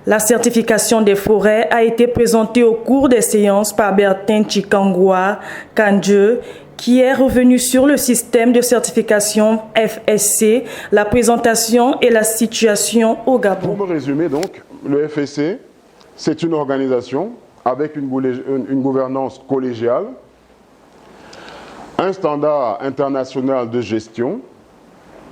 La certification des forêts a été présentée au cours des séances par Bertin Tchikangwa Kandje, qui est revenu sur le système de certification FSC, la présentation et la situation au Gabon. Pour me résumer donc, le FSC, c'est une organisation avec une gouvernance collégiale, un standard international de gestion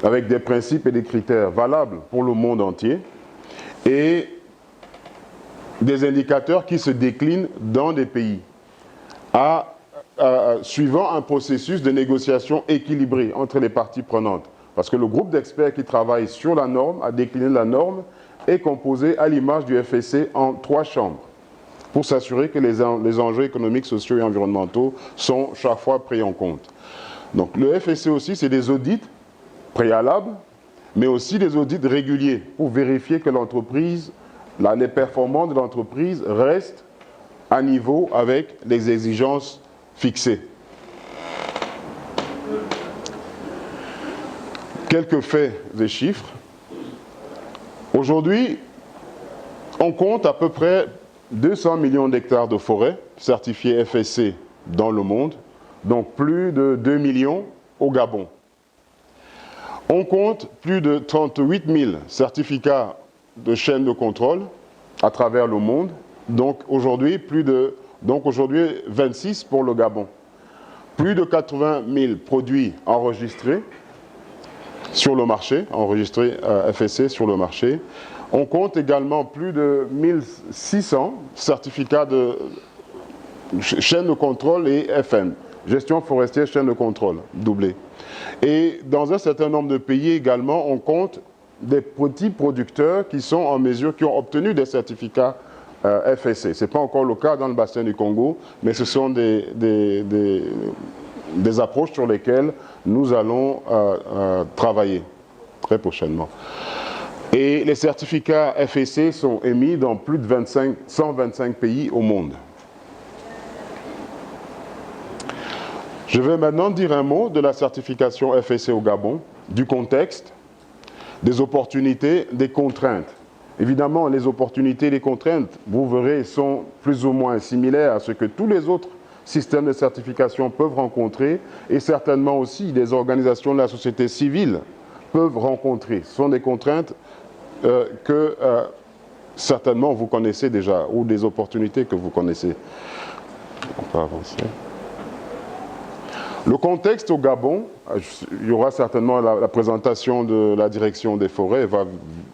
avec des principes et des critères valables pour le monde entier et des indicateurs qui se déclinent dans des pays suivant un processus de négociation équilibré entre les parties prenantes. Parce que le groupe d'experts qui travaille sur la norme, à décliner la norme, est composé à l'image du FSC en 3 chambres pour s'assurer que les enjeux économiques, sociaux et environnementaux sont chaque fois pris en compte. Donc le FSC aussi, c'est des audits préalables, mais aussi des audits réguliers pour vérifier que l'entreprise, les performances de l'entreprise restent à niveau avec les exigences fixées. Quelques faits et chiffres. Aujourd'hui, on compte à peu près 200 millions d'hectares de forêt certifiés FSC dans le monde, donc plus de 2 millions au Gabon. On compte plus de 38 000 certificats de chaînes de contrôle à travers le monde, donc aujourd'hui 26 pour le Gabon. Plus de 80 000 produits enregistrés sur le marché, enregistrés FSC sur le marché. On compte également plus de 1600 certificats de chaîne de contrôle et FM, gestion forestière, chaîne de contrôle, doublé. Et dans un certain nombre de pays également, on compte des petits producteurs qui sont en mesure, qui ont obtenu des certificats FSC. Ce n'est pas encore le cas dans le bassin du Congo, mais ce sont des approches sur lesquelles nous allons travailler très prochainement. Et les certificats FSC sont émis dans plus de 125 pays au monde. Je vais maintenant dire un mot de la certification FSC au Gabon, du contexte, des opportunités, des contraintes. Évidemment, les opportunités et les contraintes, vous verrez, sont plus ou moins similaires à ce que tous les autres systèmes de certification peuvent rencontrer et certainement aussi des organisations de la société civile peuvent rencontrer. Ce sont des contraintes que certainement vous connaissez déjà ou des opportunités que vous connaissez. On peut avancer. Le contexte au Gabon, il y aura certainement la présentation de la direction des forêts, elle va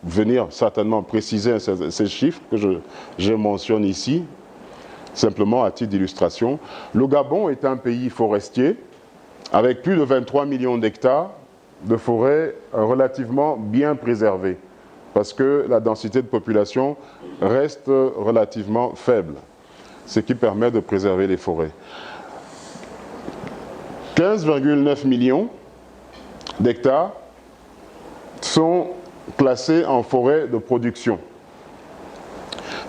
venir certainement préciser ces chiffres que je mentionne ici, simplement à titre d'illustration. Le Gabon est un pays forestier avec plus de 23 millions d'hectares de forêts relativement bien préservées parce que la densité de population reste relativement faible, ce qui permet de préserver les forêts. 15,9 millions d'hectares sont classés en forêt de production.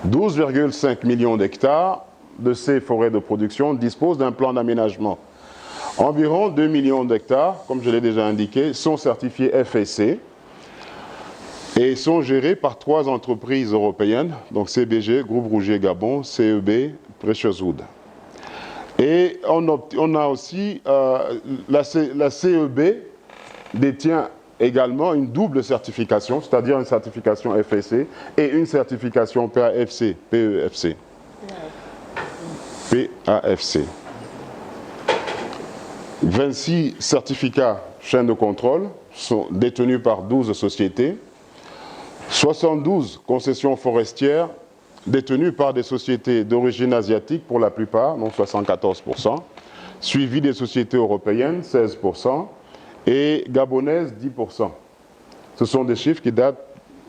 12,5 millions d'hectares de ces forêts de production disposent d'un plan d'aménagement. Environ 2 millions d'hectares, comme je l'ai déjà indiqué, sont certifiés FSC et sont gérés par 3 entreprises européennes, donc CBG, Groupe Rougier Gabon, CEB, Precious Wood. Et on a aussi, la CEB détient également une double certification, c'est-à-dire une certification FSC et une certification PAFC, PEFC. PAFC. 26 certificats chaîne de contrôle sont détenus par 12 sociétés, 72 concessions forestières détenues par des sociétés d'origine asiatique pour la plupart, donc 74%, suivies des sociétés européennes, 16%, et gabonaises, 10%. Ce sont des chiffres qui datent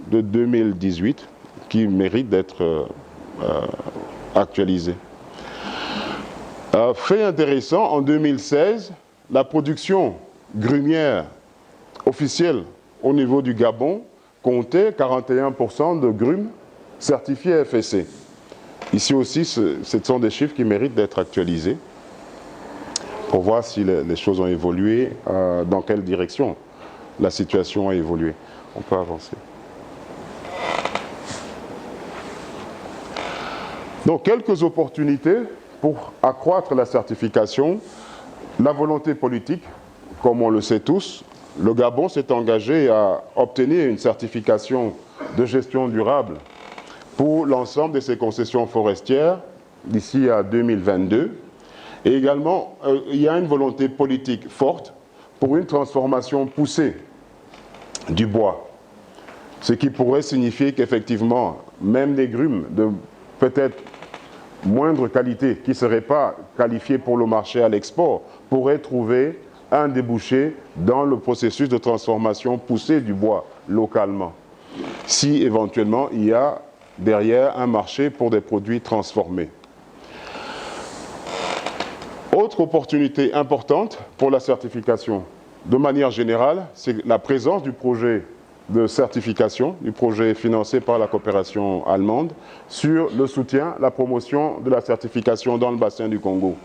de 2018, qui méritent d'être actualisés. Fait intéressant, en 2016, la production grumière officielle au niveau du Gabon comptait 41% de grumes certifiées FSC. Ici aussi, ce sont des chiffres qui méritent d'être actualisés pour voir si les choses ont évolué, dans quelle direction la situation a évolué. On peut avancer. Donc, quelques opportunités pour accroître la certification. La volonté politique, comme on le sait tous, le Gabon s'est engagé à obtenir une certification de gestion durable pour l'ensemble de ses concessions forestières d'ici à 2022. Et également, il y a une volonté politique forte pour une transformation poussée du bois. Ce qui pourrait signifier qu'effectivement, même des grumes de peut-être moindre qualité, qui ne seraient pas qualifiées pour le marché à l'export, pourraient trouver un débouché dans le processus de transformation poussée du bois localement. Si éventuellement il y a derrière un marché pour des produits transformés. Autre opportunité importante pour la certification, de manière générale, c'est la présence du projet de certification, du projet financé par la coopération allemande, sur le soutien, la promotion de la certification dans le bassin du Congo,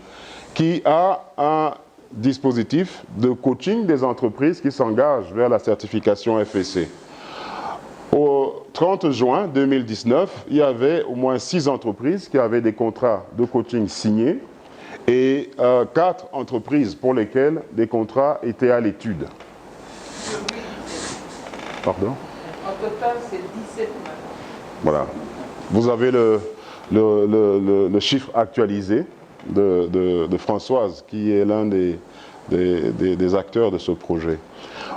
qui a un dispositif de coaching des entreprises qui s'engagent vers la certification FSC. Au 30 juin 2019, il y avait au moins 6 entreprises qui avaient des contrats de coaching signés et 4 entreprises pour lesquelles des contrats étaient à l'étude. Pardon ? En total, c'est 17 maintenant. Voilà. Vous avez le chiffre actualisé de Françoise, qui est l'un des acteurs de ce projet.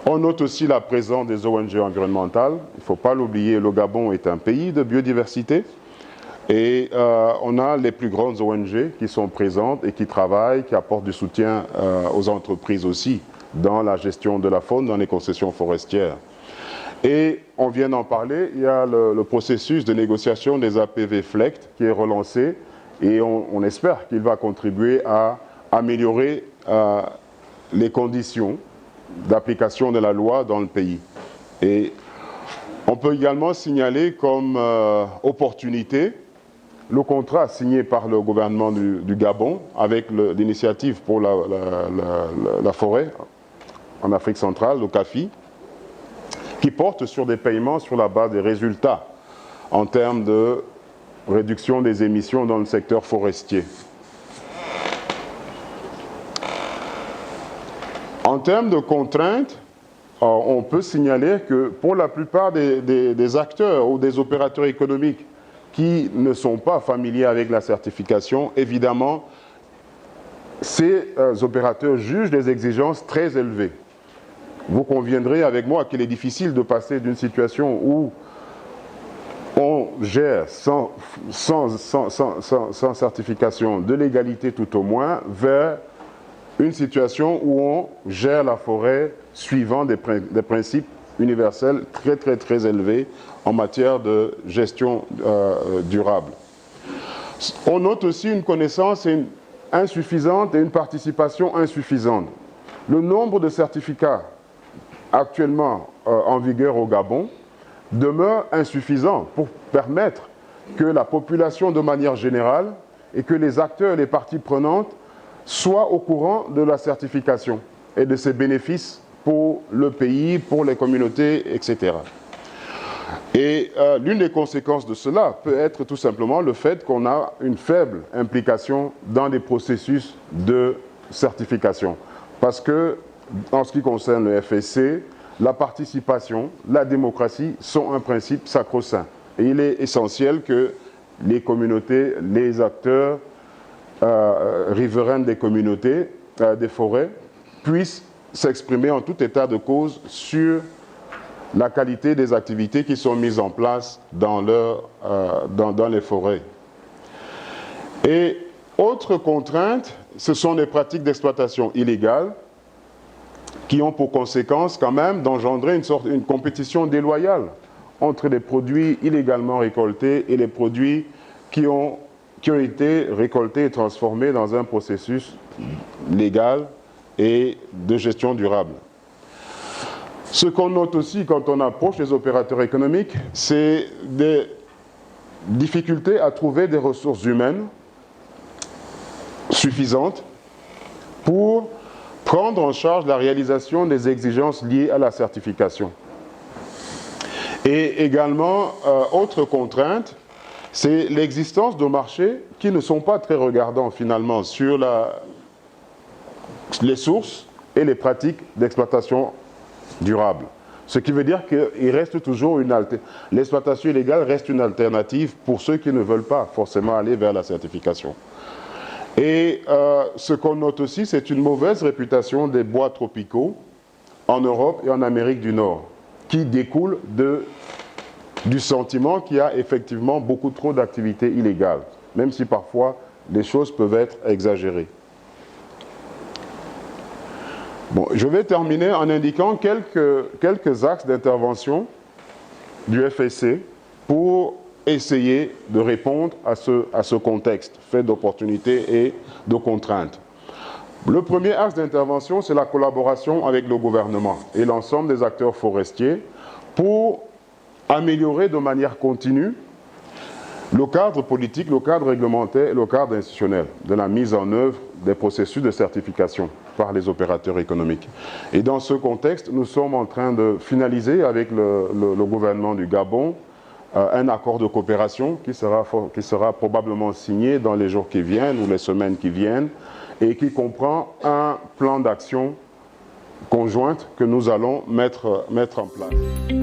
On note aussi la présence des ONG environnementales. Il ne faut pas l'oublier, le Gabon est un pays de biodiversité. Et on a les plus grandes ONG qui sont présentes et qui travaillent, qui apportent du soutien aux entreprises aussi dans la gestion de la faune, dans les concessions forestières. Et on vient d'en parler, il y a le processus de négociation des APV FLECT qui est relancé et on espère qu'il va contribuer à améliorer les conditions d'application de la loi dans le pays. Et on peut également signaler comme opportunité le contrat signé par le gouvernement du Gabon avec l'initiative pour la forêt en Afrique centrale, le CAFI, qui porte sur des paiements sur la base des résultats en termes de réduction des émissions dans le secteur forestier. En termes de contraintes, on peut signaler que pour la plupart des acteurs ou des opérateurs économiques qui ne sont pas familiers avec la certification, évidemment, ces opérateurs jugent des exigences très élevées. Vous conviendrez avec moi qu'il est difficile de passer d'une situation où on gère sans certification de légalité tout au moins, vers une situation où on gère la forêt suivant des principes universels très élevés en matière de gestion durable. On note aussi une connaissance insuffisante et une participation insuffisante. Le nombre de certificats actuellement en vigueur au Gabon demeure insuffisant pour permettre que la population de manière générale et que les acteurs et les parties prenantes soient au courant de la certification et de ses bénéfices pour le pays, pour les communautés, etc. Et l'une des conséquences de cela peut être tout simplement le fait qu'on a une faible implication dans les processus de certification. Parce que, en ce qui concerne le FSC, la participation, la démocratie sont un principe sacro-saint. Et il est essentiel que les communautés, les acteurs riverains des communautés, des forêts, puissent s'exprimer en tout état de cause sur la qualité des activités qui sont mises en place dans les forêts. Et autre contrainte, ce sont les pratiques d'exploitation illégales qui ont pour conséquence quand même d'engendrer une compétition déloyale entre les produits illégalement récoltés et les produits qui ont été récoltés et transformés dans un processus légal et de gestion durable. Ce qu'on note aussi quand on approche les opérateurs économiques, c'est des difficultés à trouver des ressources humaines suffisantes pour prendre en charge la réalisation des exigences liées à la certification. Et également, autre contrainte, c'est l'existence de marchés qui ne sont pas très regardants finalement sur les sources et les pratiques d'exploitation durable. Ce qui veut dire qu'il reste toujours l'exploitation illégale reste une alternative pour ceux qui ne veulent pas forcément aller vers la certification. Et ce qu'on note aussi, c'est une mauvaise réputation des bois tropicaux en Europe et en Amérique du Nord, qui découle du sentiment qu'il y a effectivement beaucoup trop d'activités illégales, même si parfois les choses peuvent être exagérées. Bon, je vais terminer en indiquant quelques axes d'intervention du FSC pour essayer de répondre à ce contexte fait d'opportunités et de contraintes. Le premier axe d'intervention, c'est la collaboration avec le gouvernement et l'ensemble des acteurs forestiers pour améliorer de manière continue le cadre politique, le cadre réglementaire et le cadre institutionnel de la mise en œuvre des processus de certification par les opérateurs économiques. Et dans ce contexte, nous sommes en train de finaliser avec le gouvernement du Gabon un accord de coopération qui sera probablement signé dans les jours qui viennent ou les semaines qui viennent et qui comprend un plan d'action conjointe que nous allons mettre en place.